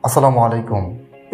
আসসালামু আলাইকুম।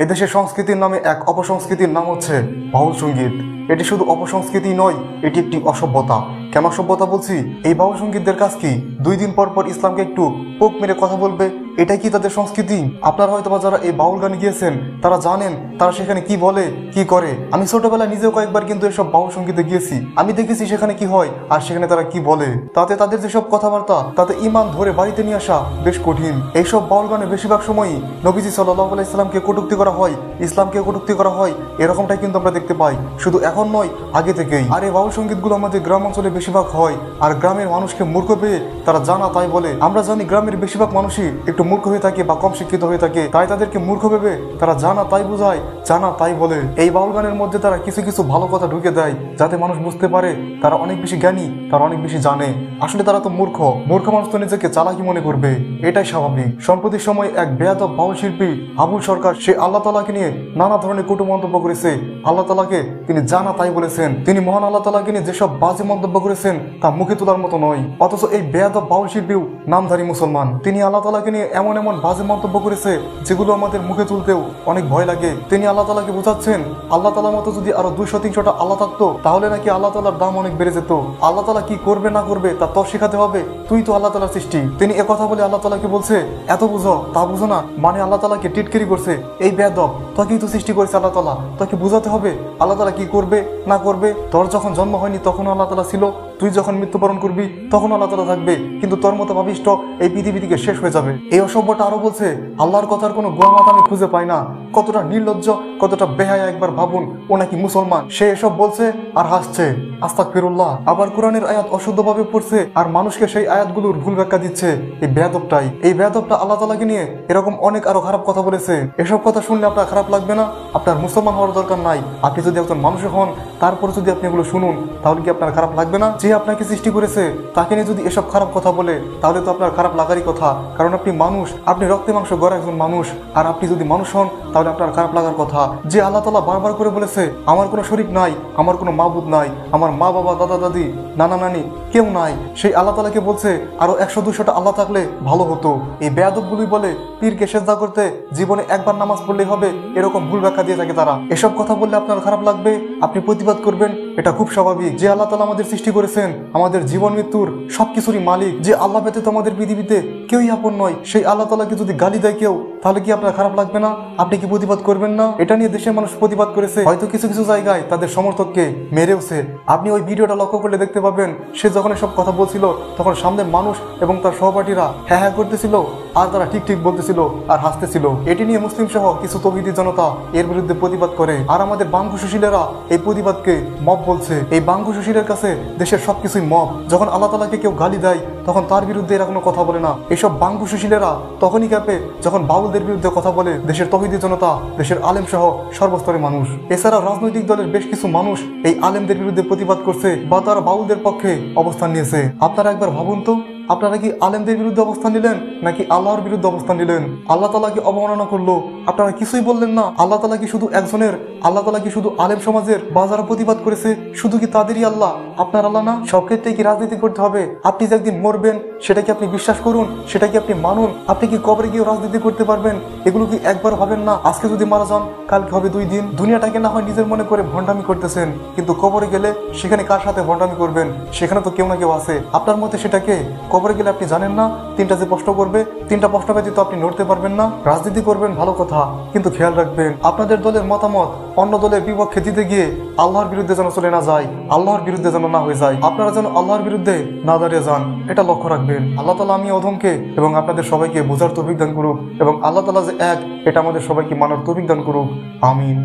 এদেশের সংস্কৃতির নামে এক অপসংস্কৃতির নাম হচ্ছে বাউল সঙ্গীত। এটি শুধু অপসংস্কৃতি নয়, এটি একটি অসভ্যতা। কেন অসভ্যতা বলছি? এই বাউল সঙ্গীতদের কাজ কি 2 দিন পর পর ইসলামকে একটু পোক মেরে কথা বলবে? এটাই কি তাদের সংস্কৃতি? আপনারা হয়তো যারা এই বাউল গানে গিয়েছেন তারা জানেন তারা সেখানে কি বলে কি করে। আমি ছোটবেলায় নিজেও কয়েকবার কিন্তু এসব বাউল সঙ্গীতে গিয়েছি, আমি দেখেছি সেখানে কি হয় আর সেখানে তারা কি বলে। তাতে তাদের যেসব কথাবার্তা তাতে ইমান ধরে বাড়িতে নিয়ে আসা বেশ কঠিন। এইসব বাউল গানে বেশিরভাগ সময়ই নবীজি সাল্লাল্লাহু আলাইহি সাল্লামকে কটূক্তি করা হয়, ইসলামকে কটূক্তি করা হয়, এরকমটাই কিন্তু আমরা দেখতে পাই, শুধু এখন নয় আগে থেকেই। আর এই বাউল সঙ্গীতগুলো আমাদের গ্রাম অঞ্চলে বেশিরভাগ হয়, আর গ্রামের মানুষকে মূর্খ পেয়ে তারা জানা তাই বলে। আমরা জানি গ্রামের বেশিরভাগ মানুষই একটু মূর্খ হয়ে থাকে বা কম শিক্ষিত হয়ে থাকে, তাই তাদেরকে মূর্খ ভেবে তারা জানা তাই বোঝায়, জানা তাই বলে। এই বাউল গানের মধ্যে তারা কিছু কিছু ভালো কথা ঢুকে দেয় যাতে মানুষ বুঝতে পারে তারা অনেক বেশি জ্ঞানী, তারা অনেক বেশি জানে। আসলে তারা তো মূর্খ, মূর্খ মানুষ তো নিজেকে চালাকি মনে করবে, এটাই স্বাভাবিক। সম্প্রতি সময় এক বেয়াদব বাউল শিল্পী আবুল সরকার, সে আল্লাহ তাআলাকে নিয়ে নানা ধরনের কটু মন্তব্য করেছে। আল্লাহ তাআলাকে তিনি জানা তাই বলেছেন। তিনি মহান আল্লাহ তাআলাকে নিয়ে যেসব বাজে মন্তব্য করেছেন তা মুখে তোলার মতো নয়। অথচ এই বেয়াদব বাউল শিল্পীও নামধারী মুসলমান। তিনি আল্লাহ তাআলাকে নিয়ে এমন এমন বাজে মন্তব্য করেছে যেগুলো আমাদের মুখে তুলতেও অনেক ভয় লাগে। তিনি আল্লাহ তাআলাকে বোঝাচ্ছেন আল্লাহ তাআলার মতো যদি আরো 200-300টা আল্লাহ থাকতো তাহলে নাকি আল্লাহ তাআলার দাম অনেক বেড়ে যেত। আল্লাহ তাআলা কি করবে না করবে তা তোর শেখাতে হবে, তুই তো আল্লাহ তাআলার সৃষ্টি। তিনি একথা বলে আল্লাহ তাআলাকে বলছে এত বুঝো তা বুঝো না, মানে আল্লাহ তাআলাকে টিটকিরি করছে। এই বেয়াদব, তোকেই তো সৃষ্টি করেছে আল্লাহ তাআলা, তোকে বোঝাতে হবে আল্লাহ তাআলা কি করবে না করবে। তোর যখন জন্ম হয়নি তখন আল্লাহ তাআলা ছিল, তুই যখন মৃত্যুবরণ করবি তখন আল্লাহ তাআলা থাকবে, কিন্তু তোর মতো ভাবিষ্ট এই পৃথিবী থেকে শেষ হয়ে যাবে। এই অসভ্যটা আরো বলছে আল্লাহর কথার কোনো গোয়ামাত আমি খুঁজে পাই না। কতটা নির্লজ্জ, কতটা বেহায়া, একবার ভাবুন, ও নাকি মুসলমান, সে এসব বলছে আর হাসছে। আস্তাগফিরুল্লাহ। আবার কোরআনের আয়াত অশুদ্ধভাবে পড়ছে আর মানুষকে সেই আয়াতগুলোর ভুল ব্যাখ্যা দিচ্ছে। এই বেয়াদবটা আল্লাহ তাআলাকে নিয়ে এরকম অনেক আরো খারাপ কথা বলেছে। এসব কথা শুনলে আপনার খারাপ লাগবে না? আপনার মুসলমান হওয়ার দরকার নাই, আপনি যদি একজন মানুষ হন তারপর যদি আপনি এগুলো শুনুন তাহলে কি আপনার খারাপ লাগবে না? যে আপনাকে সৃষ্টি করেছে তাকে নিয়ে যদি এসব খারাপ কথা বলে তাহলে তো আপনার খারাপ লাগারই কথা, কারণ আপনি মানুষ, আপনি রক্তে মাংস গড়া একজন মানুষ। আর আপনি যদি মানুষ হন তাহলে আপনার খারাপ লাগার কথা। যে আল্লাহ তাআলা বারবার করে বলেছে আমার কোনো শরীক নাই, আমার কোনো মাবুদ নাই, আমার মা বাবা দাদা দাদি নানা নানি কেউ নাই, সেই আল্লাহ তাআলাকে বলছে আরো 100-200টা আল্লাহ থাকলে ভালো হতো। এই বেয়াদবগুলি বলে পীরকে সেজদা করতে জীবনে একবার নামাজ পড়লেই হবে, এরকম ভুল ব্যাখ্যা দিয়ে থাকে তারা। এসব কথা বললে আপনার খারাপ লাগবে, আপনি প্রতিবাদ করবেন, এটা খুব স্বাভাবিক। যে আল্লাহ তাআলা আমাদের সৃষ্টি করেছেন, আমাদের জীবন মৃত্যুর সবকিছুরই মালিক, যে আল্লাহ ব্যতীত আমাদের পৃথিবীতে কেউই আপন নয়, সেই আল্লাহ তাআলাকে যদি গালি দেয় কেউ তাহলে কি আপনার খারাপ লাগবে না? আপনি কি প্রতিবাদ করবেন না? এটা নিয়ে দেশের মানুষ প্রতিবাদ করেছে, হয়তো কিছু কিছু জায়গায় তাদের সমর্থককে মেরেওছে। আপনি ওই ভিডিওটা লক্ষ্য করলে দেখতে পাবেন সে যখন এসব কথা বলছিল তখন সামনের মানুষ এবং তার সহপাঠীরা হ্যাঁ হ্যাঁ করতেছিল আর তারা ঠিক ঠিক বলতেছিল আর হাসতেছিল। এটি নিয়ে মুসলিম সহ কিছু তৌহিদি জনতা এর বিরুদ্ধে প্রতিবাদ করে, আর আমাদের বাঙ্গু সুশীলেরা এই প্রতিবাদকে মব বলছে। এই বাঙ্গু সুশীলের কাছে দেশের সবকিছুই মব। যখন আল্লাহ তাআলাকে কেউ গালি দেয় তখন তার বিরুদ্ধে এরা কোনো কথা বলে না। এইসব বাঙ্গু সুশীলেরা তখনই কাঁপে যখন বাউলদের বিরুদ্ধে কথা বলে দেশের তৌহিদি জনতা, দেশের আলেম সহ সর্বস্তরের মানুষ। এছাড়া রাজনৈতিক দলের বেশ কিছু মানুষ এই আলেমদের বিরুদ্ধে প্রতিবাদ করছে বা তারা বাউলদের পক্ষে অবস্থান নিয়েছে। আপনারা একবার ভাবুন তো, আপনারা কি আলেমদের বিরুদ্ধে অবস্থান নিলেন নাকি আল্লাহর বিরুদ্ধে অবস্থান নিলেন? আল্লাহ তাআলাকে অবমাননা করলো, আপনারা কিছুই বললেন না। আল্লাহ তাআলা কি শুধু একজনের? আল্লাহ তাআলা কি শুধু আলেম সমাজের? বা যারা প্রতিবাদ করেছে শুধু কি তাদেরই আল্লাহ, আপনার আল্লাহ না? সব ক্ষেত্রে কি রাজনীতি করতে হবে? আপনি যে একদিন মরবেন সেটা কি আপনি বিশ্বাস করুন, সেটা কি আপনি মানুন? আপনি কি কবরে গিয়ে রাজনীতি করতে পারবেন? এগুলো কি একবার ভাবেন না? আজকে যদি মারা যান কালকে হবে 2 দিন। দুনিয়াটাকে না হয় নিজের মনে করে ভণ্ডামি করতেছেন, কিন্তু কবরে গেলে সেখানে কার সাথে ভণ্ডামি করবেন? সেখানে তো কেউ না কেউ আছে। আপনার মতে সেটাকে? কবরে গেলে আপনি জানেন না 3টা যে প্রশ্ন করবে, 3টা প্রশ্ন ব্যতীত আপনি নড়তে পারবেন না। রাজনীতি করবেন ভালো কথা, কিন্তু খেয়াল রাখবেন আপনাদের দলের মতামত অন্য দলের বিপক্ষে দিতে গিয়ে আল্লাহর বিরুদ্ধে যেন চলে না যায়, আল্লাহর বিরুদ্ধে যেন না হয়ে যায়। আপনারা যেন আল্লাহর বিরুদ্ধে না দাঁড়িয়ে যান, এটা লক্ষ্য রাখবেন। আল্লাহ তাআলা আমি অধমকে এবং আপনাদের সবাইকে বোঝার তৌফিক দান করুক, এবং আল্লাহ তাআলা যে এক এটা আমাদের সবাইকে মানার তৌফিক দান করুক। আমিন।